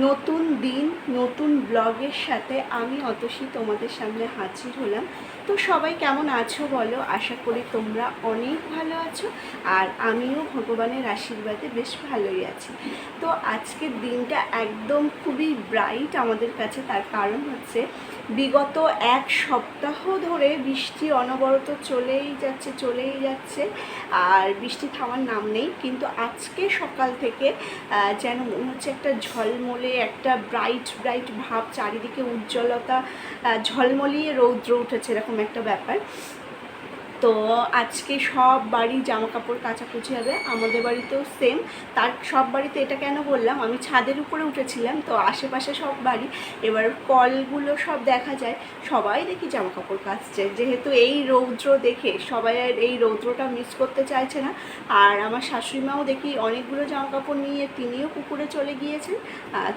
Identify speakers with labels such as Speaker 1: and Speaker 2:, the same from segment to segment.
Speaker 1: নতুন দিন নতুন ব্লগের সাথে আমি অতসী তোমাদের সামনে হাজির হলাম। তো সবাই কেমন আছো বলো? আশা করি তোমরা অনেক ভালো আছো, আর আমিও ভগবানের আশীর্বাদে বেশ ভালোই আছি। তো আজকের দিনটা একদম খুবই ব্রাইট আমাদের কাছে। তার কারণ হচ্ছে বিগত এক সপ্তাহ ধরে বৃষ্টি অনবরত চলেই যাচ্ছে, আর বৃষ্টি থামার নাম নেই। কিন্তু আজকে সকাল থেকে যেন মনে হচ্ছে একটা ঝলমলে, একটা ব্রাইট ব্রাইট ভাব, চারিদিকে উজ্জ্বলতা, ঝলমলিয়ে রৌদ্র উঠেছে, এরকম একটা ব্যাপার। তো আজকে সব বাড়ি জামা কাপড় কাচাকুচি হবে, আমাদের বাড়িতেও সেম। তার সব বাড়িতে এটা কেন বললাম, আমি ছাদের উপরে উঠেছিলাম, তো আশেপাশে সব বাড়ি, এবার কলগুলো সব দেখা যায়, সবাই দেখি জামা কাপড় কাচছে। যেহেতু এই রৌদ্র দেখে সবাই আর এই রৌদ্রটা মিস করতে চাইছে না। আর আমার শাশুড়িমাও দেখি অনেকগুলো জামা কাপড় নিয়ে তিনিও পুকুরে চলে গিয়েছেন,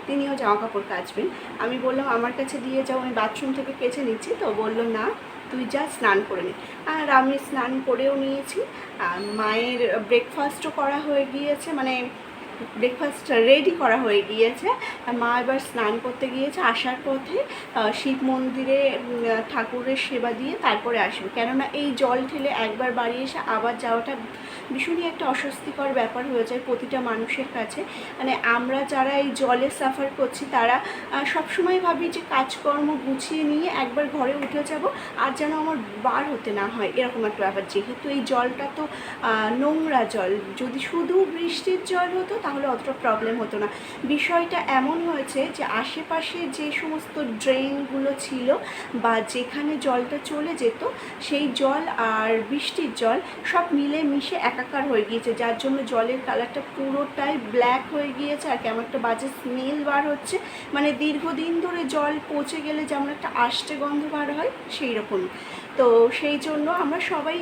Speaker 1: তিনিও জামা কাপড় কাচবেন। আমি বললাম আমার কাছে দিয়ে যাও, আমি বাথরুম থেকে কেচে নিচ্ছি। তো বললো না, তুই যা স্নান করে নে। আর আমি স্নান করেও নিয়েছি। মায়ের ব্রেকফাস্টও করা হয়ে গিয়েছে, মানে ব্রেকফাস্ট রেডি করা হয়ে গিয়েছে। মা এবার স্নান করতে গিয়েছে, আসার পথে শিব মন্দিরে ঠাকুরের সেবা দিয়ে তারপরে আসবে। কেননা এই জল ঠেলে একবার বাড়ি এসে আবার যাওয়াটা ভীষণই একটা অস্বস্তিকর ব্যাপার হয়ে যায় প্রতিটা মানুষের কাছে। মানে আমরা যারা এই জলে সাফার করছি তারা সবসময় ভাবি যে কাজকর্ম গুছিয়ে নিয়ে একবার ঘরে উঠে যাব, আর যেন আমার বার হতে না হয়, এরকম একটা ব্যাপার। যেহেতু এই জলটা তো নোংরা জল, যদি শুধু বৃষ্টির জল হতো তাহলে অতটা প্রবলেম হতো না। বিষয়টা এমন হয়েছে যে আশেপাশে যে সমস্ত ড্রেনগুলো ছিল বা যেখানে জলটা চলে যেত, সেই জল আর বৃষ্টির জল সব মিলে মিশে একাকার হয়ে গিয়েছে, যার জন্য জলের কালারটা পুরোটাই ব্ল্যাক হয়ে গিয়েছে, আর কেমন একটা বাজে স্মেল বার হচ্ছে। মানে দীর্ঘদিন ধরে জল পচে গেলে যেমন একটা আষ্টে গন্ধ বার হয়, সেই রকমই। তো সেই জন্য আমরা সবাই,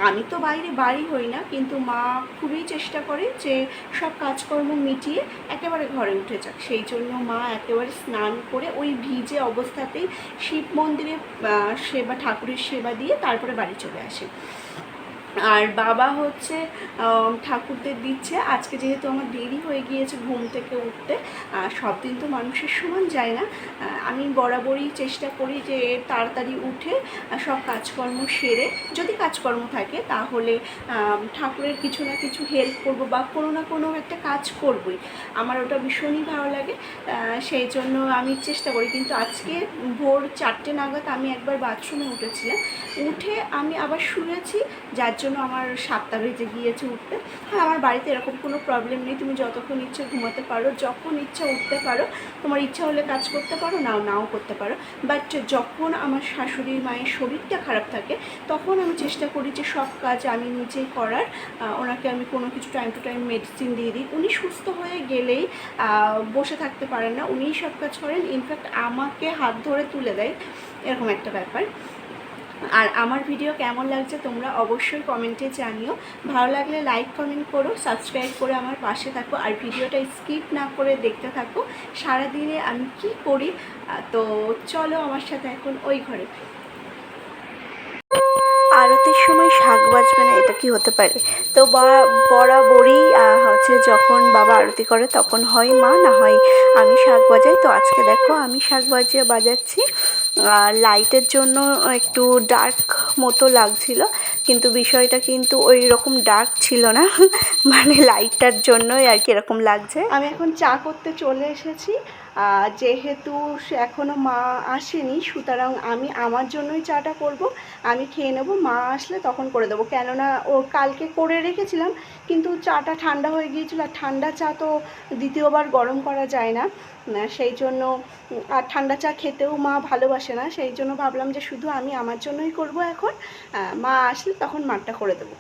Speaker 1: আমি তো বাইরে বাড়ি হই না, কিন্তু মা খুবই চেষ্টা করে যে সব কাজকর্ম মিটিয়ে একেবারে ঘরে উঠে যাক। সেই জন্য মা একেবারে স্নান করে ওই ভিজে অবস্থাতেই শিব মন্দিরে সেবা, ঠাকুরের সেবা দিয়ে তারপরে বাড়ি চলে আসে। আর বাবা হচ্ছে ঠাকুরদের দিচ্ছে। আজকে যেহেতু আমার দেরি হয়ে গিয়েছে ঘুম থেকে উঠতে, সব দিন তো মানুষের সমান যায় না, আমি বরাবরই চেষ্টা করি যে তাড়াতাড়ি উঠে সব কাজকর্ম সেরে, যদি কাজকর্ম থাকে তাহলে ঠাকুরের কিছু না কিছু হেল্প করব বা কোনো না কোনো একটা কাজ করবই, আমার ওটা ভীষণই ভালো লাগে। সেই জন্য আমি চেষ্টা করি। কিন্তু আজকে ভোর 4টে নাগাদ আমি একবার বাথরুমে উঠেছিলাম, উঠে আমি আবার শুয়েছি, যার জন্য আমার 7টা বেজে গিয়েছে উঠতে। হ্যাঁ, আমার বাড়িতে এরকম কোনো প্রবলেম নেই, তুমি যতক্ষণ ইচ্ছে ঘুমাতে পারো, যখন ইচ্ছা উঠতে পারো, তোমার ইচ্ছা হলে কাজ করতে পারো, নাও করতে পারো। বাট যখন আমার শাশুড়ি মায়ের শরীরটা খারাপ থাকে, তখন আমি চেষ্টা করি যে সব কাজ আমি নিজেই করার। ওনাকে আমি কোনো কিছু টাইম টু টাইম মেডিসিন দিয়ে দিই। উনি সুস্থ হয়ে গেলেই বসে থাকতে পারেন না, উনিই সব কাজ করেন, ইনফ্যাক্ট আমাকে হাত ধরে তুলে দেয়, এরকম একটা ব্যাপার। আর আমার ভিডিও কেমন লাগছে তোমরা অবশ্যই কমেন্টে জানিও। ভালো লাগলে লাইক কমেন্ট করো, সাবস্ক্রাইব করে আমার পাশে থাকো, আর ভিডিওটা স্কিপ না করে দেখতে থাকো সারাদিনে আমি কি করি। তো চলো আমার সাথে এখন ওই ঘরে। আরতির সময় শাক বাজবে না, এটা কি হতে পারে? তো বরাবরই হচ্ছে যখন বাবা আরতি করে তখন হয় মা, না হয় আমি শাক বাজাই। তো আজকে দেখো আমি শাক বাজাচ্ছি। লাইটের জন্য একটু ডার্ক মতো লাগছিল, কিন্তু বিষয়টা কিন্তু ওই রকম ডার্ক ছিল না মানে লাইটটার জন্যই আর কি এরকম লাগছে। আমি এখন চা করতে চলে এসেছি। যেহেতু এখনও মা আসেনি, সুতরাং আমি আমার জন্যই চাটা করব, আমি খেয়ে নেব, মা আসলে তখন করে দেবো। কেননা ও কালকে করে রেখেছিলাম, কিন্তু চাটা ঠান্ডা হয়ে গিয়েছিল, আর ঠান্ডা চা তো দ্বিতীয়বার গরম করা যায় না, সেই জন্য। আর ঠান্ডা চা খেতেও মা ভালোবাসে না, সেই জন্য ভাবলাম যে শুধু আমি আমার জন্যই করব এখন, মা আসলে তখন মাটা করে দেবো।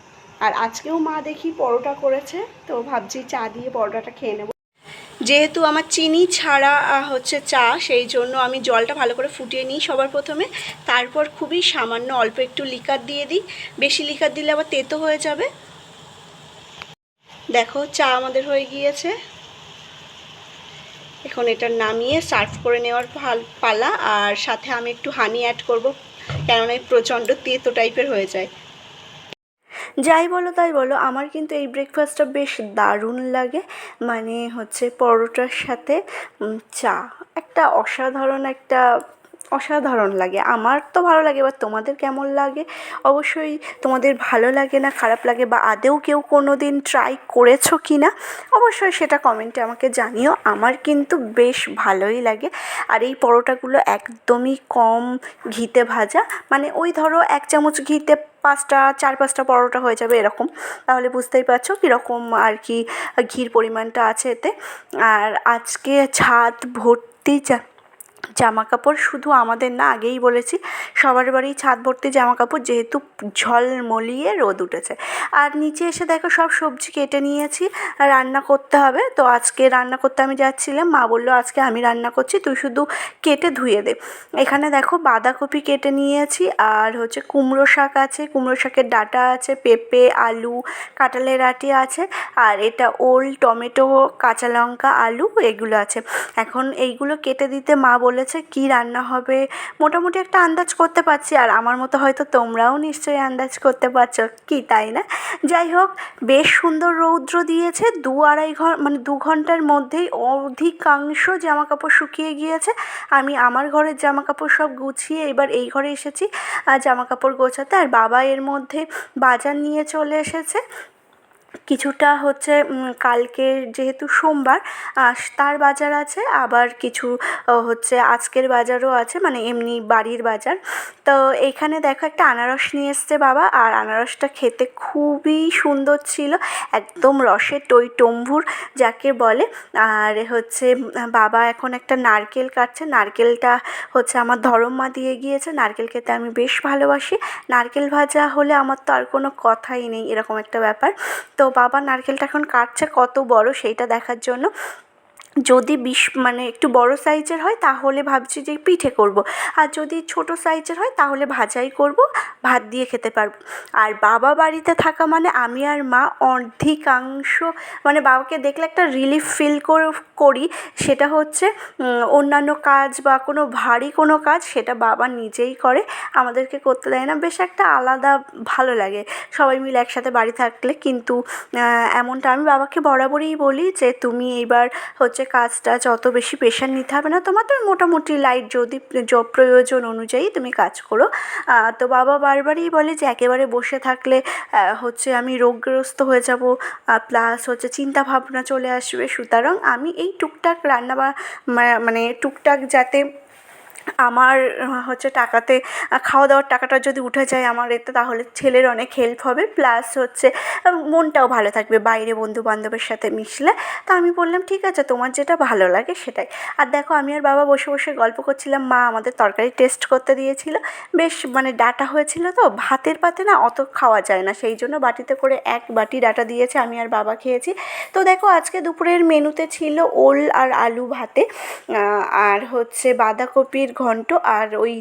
Speaker 1: আর আজকেও মা দেখি পরোটা করেছে, তো ভাবছি চা দিয়ে পরোটাটা খেয়ে নেব। যেহেতু আমার চিনি ছাড়া হচ্ছে চা, সেই জন্য আমি জলটা ভালো করে ফুটিয়ে নিই সবার প্রথমে, তারপর খুবই সামান্য অল্প একটু লিকার দিয়ে দিই। বেশি লিকার দিলে আবার তেতো হয়ে যাবে। দেখো চা আমাদের হয়ে গিয়েছে, এখন এটা নামিয়ে সার্ভ করে নেওয়ার পালা। আর সাথে আমি একটু হানি অ্যাড করব, কেননা প্রচণ্ড তেতো টাইপের হয়ে যায়। যাই বলো তাই বলো, আমার কিন্তু এই ব্রেকফাস্টটা বেশ দারুণ লাগে। মানে হচ্ছে পরোটার সাথে চা, একটা অসাধারণ লাগে। আমার তো ভালো লাগে, এবার তোমাদের কেমন লাগে অবশ্যই। তোমাদের ভালো লাগে না খারাপ লাগে, বা আদৌ কেউ কোনো দিন ট্রাই করেছো কি না অবশ্যই সেটা কমেন্টে আমাকে জানিও। আমার কিন্তু বেশ ভালোই লাগে। আর এই পরোটাগুলো একদমই কম ঘিতে ভাজা, মানে ওই ধরো 1 চামচ ঘিতে 4-5টা পরোটা হয়ে যাবে এরকম। তাহলে বুঝতেই পারছো কীরকম আর কি ঘির পরিমাণটা আছে এতে। আর আজকে ছাদ ভর্তি জামাকাপড়, শুধু আমাদের না, আগেই বলেছি সবার বাড়িই ছাদ ভর্তি জামাকাপড়, যেহেতু ঝলমলিয়ে রোদ উঠেছে। আর নিচে এসে দেখো সব সবজি কেটে নিয়েছি, রান্না করতে হবে। তো আজকে রান্না করতে আমি যাচ্ছিলাম, মা বললো আজকে আমি রান্না করছি, তুই শুধু কেটে ধুয়ে দে। এখানে দেখো বাঁধাকপি কেটে নিয়েছি, আর হচ্ছে কুমড়ো শাক আছে, কুমড়ো শাকের ডাঁটা আছে, পেঁপে, আলু, কাঁঠালের আঁটি আছে, আর এটা ওল, টমেটো, কাঁচা লঙ্কা, আলু এগুলো আছে। এখন এইগুলো কেটে দিতে মা বলেছে কী রান্না হবে মোটামুটি একটা আন্দাজ করতে পারছি, আর আমার মতো হয়তো তোমরাও নিশ্চয়ই আন্দাজ করতে পারছো কি, তাই না? যাই হোক, বেশ সুন্দর রৌদ্র দিয়েছে, 2 ঘন্টার মধ্যেই অধিকাংশ জামাকাপড় শুকিয়ে গিয়েছে। আমি আমার ঘরের জামাকাপড় সব গুছিয়ে এবার এই ঘরে এসেছি জামাকাপড় গোছাতে। আর বাবা এর মধ্যে বাজার নিয়ে চলে এসেছে কিছুটা, হচ্ছে কালকে যেহেতু সোমবার তার বাজার আছে, আবার কিছু হচ্ছে আজকের বাজারও আছে, মানে এমনি বাড়ির বাজার। তো এইখানে দেখো একটা আনারস নিয়ে এসছে বাবা, আর আনারসটা খেতে খুবই সুন্দর ছিল, একদম রসে টইটম্বুর যাকে বলে। আর হচ্ছে বাবা এখন একটা নারকেল কাটছে, নারকেলটা হচ্ছে আমার ধরম-মা দিয়ে গিয়েছে। নারকেল খেতে আমি বেশ ভালোবাসি, নারকেল ভাজা হলে আমার তো আর কোনো কথাই নেই, এরকম একটা ব্যাপার। তো বাবা নারকেলটা এখন কাটছে কত বড় সেইটা দেখার জন্য। যদি মানে একটু বড় সাইজের হয় তাহলে ভাবছি যে পিঠে করব, আর যদি ছোট সাইজের হয় তাহলে ভাজাই করব, ভাত দিয়ে খেতে পারবো। আর বাবা বাড়িতে থাকা মানে আমি আর মা অধিকাংশ, মানে বাবাকে দেখলে একটা রিলিফ ফিল করি। সেটা হচ্ছে অন্যান্য কাজ বা কোনো ভারী কোনো কাজ সেটা বাবা নিজেই করে, আমাদেরকে করতে দেয় না। বেশ একটা আলাদা ভালো লাগে সবাই মিলে একসাথে বাড়ি থাকলে। কিন্তু এমনটা আমি বাবাকে বরাবরই বলি যে তুমি এইবার হচ্ছে কাজটা অত বেশি প্রেশার নিতে হবে না তোমার, তুমি মোটামুটি লাইট যদি প্রয়োজন অনুযায়ী তুমি কাজ করো। তো বাবা বারবারই বলে যে একেবারে বসে থাকলে হচ্ছে আমি রোগগ্রস্ত হয়ে যাব, প্লাস হচ্ছে চিন্তা ভাবনা চলে আসবে। সুতরাং আমি এই টুকটাক রান্না মানে টুকটাক যাতে আমার হচ্ছে টাকাতে খাওয়া দাওয়ার টাকাটা যদি উঠে যায় আমার এতে, তাহলে ছেলের অনেক হেল্প হবে, প্লাস হচ্ছে মনটাও ভালো থাকবে বাইরে বন্ধুবান্ধবের সাথে মিশলে। তো আমি বললাম ঠিক আছে তোমার যেটা ভালো লাগে সেটাই। আর দেখো আমি আর বাবা বসে বসে গল্প করছিলাম, মা আমাদের তরকারি টেস্ট করতে দিয়েছিল, বেশ মানে ডাঁটা হয়েছিল, তো ভাতের পাতে না অত খাওয়া যায় না, সেই জন্য বাটিতে করে 1 বাটি ডাঁটা দিয়েছে, আমি আর বাবা খেয়েছি। তো দেখো আজকে দুপুরের মেনুতে ছিল ওল আর আলু ভাতে, আর হচ্ছে বাঁধাকপির ঘন্ট, আর ওই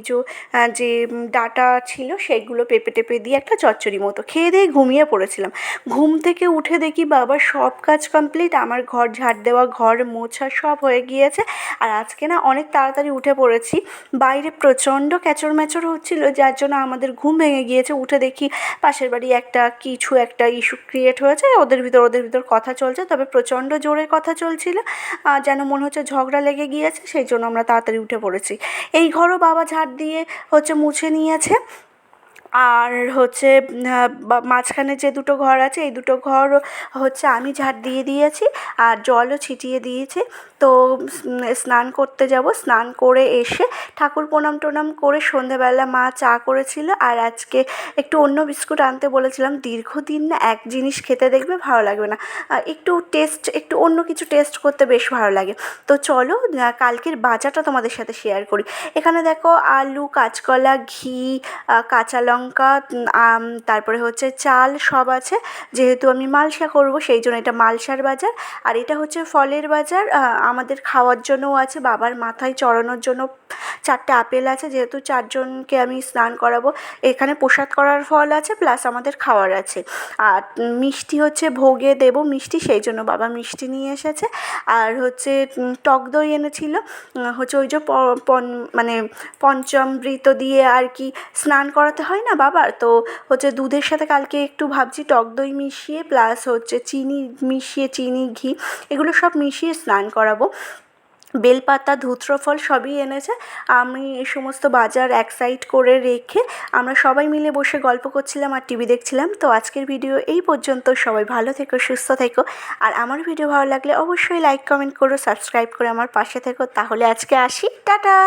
Speaker 1: যে ডাঁটা ছিল সেগুলো পেঁপে টেপে দিয়ে একটা চচ্চড়ি মতো। খেয়ে দিয়ে ঘুমিয়ে পড়েছিলাম। ঘুম থেকে উঠে দেখি বাবার সব কাজ কমপ্লিট, আমার ঘর ঝাড় দেওয়া, ঘর মোছা সব হয়ে গিয়েছে। আর আজকে না অনেক তাড়াতাড়ি উঠে পড়েছি, বাইরে প্রচণ্ড ক্যাচর-ম্যাচর হচ্ছিলো, যার জন্য আমাদের ঘুম ভেঙে গিয়েছে। উঠে দেখি পাশের বাড়ি কিছু একটা ইস্যু ক্রিয়েট হয়েছে, ওদের ভিতর কথা চলছে, তবে প্রচণ্ড জোরে কথা চলছিল, যেন মনে হচ্ছে ঝগড়া লেগে গিয়েছে, সেই জন্য আমরা তাড়াতাড়ি উঠে পড়েছি। এই ঘরও বাবা ঝাড় দিয়ে হচ্ছে মুছে নিয়েছে। আর হচ্ছে মাঝখানে যে 2টো ঘর আছে এই 2টো ঘর হচ্ছে আমি ঝাড় দিয়ে দিয়েছি, আর জলও ছিটিয়ে দিয়েছি। তো স্নান করতে যাব, স্নান করে এসে ঠাকুর প্রণাম টোনাম করে সন্ধেবেলা মা চা করেছিল, আর আজকে একটু অন্য বিস্কুট আনতে বলেছিলাম। দীর্ঘদিন না এক জিনিস খেতে দেখবে ভালো লাগবে না, একটু অন্য কিছু টেস্ট করতে বেশ ভালো লাগে। তো চলো কালকের বাজারটা তোমাদের সাথে শেয়ার করি। এখানে দেখো আলু, কাঁচকলা, ঘি, কাঁচা লঙ্কা, তারপরে হচ্ছে চাল সব আছে। যেহেতু আমি মালসা করব সেই জন্য এটা মালসার বাজার। আর এটা হচ্ছে ফলের বাজার, আমাদের খাওয়ার জন্যও আছে, বাবার মাথায় চড়ানোর জন্য 4টে আপেল আছে, যেহেতু 4 জনকে আমি স্নান করাবো। এখানে প্রসাদ করার ফল আছে, প্লাস আমাদের খাওয়ার আছে। আর মিষ্টি হচ্ছে ভোগে দেবো মিষ্টি, সেই জন্য বাবা মিষ্টি নিয়ে এসেছে। আর হচ্ছে টক দই এনেছিল, হচ্ছে ওই যে মানে পঞ্চামৃত দিয়ে আর কি স্নান করাতে হয় না, না বাবার, তো হচ্ছে দুধের সাথে কালকে একটু ভাবছি টক দই মিশিয়ে প্লাস হচ্ছে চিনি মিশিয়ে, চিনি ঘি এগুলো সব মিশিয়ে স্নান করাবো। বেলপাতা ধুত্রফল সবই এনেছে। আমি এই সমস্ত বাজার এক সাইড করে রেখে আমরা সবাই মিলে বসে গল্প করছিলাম আর টিভি দেখছিলাম। তো আজকের ভিডিও এই পর্যন্ত। সবাই ভালো থেকো, সুস্থ থেকো। আর আমার ভিডিও ভালো লাগলে অবশ্যই লাইক কমেন্ট করো, সাবস্ক্রাইব করে আমার পাশে থেকো। তাহলে আজকে আসি, টাটা।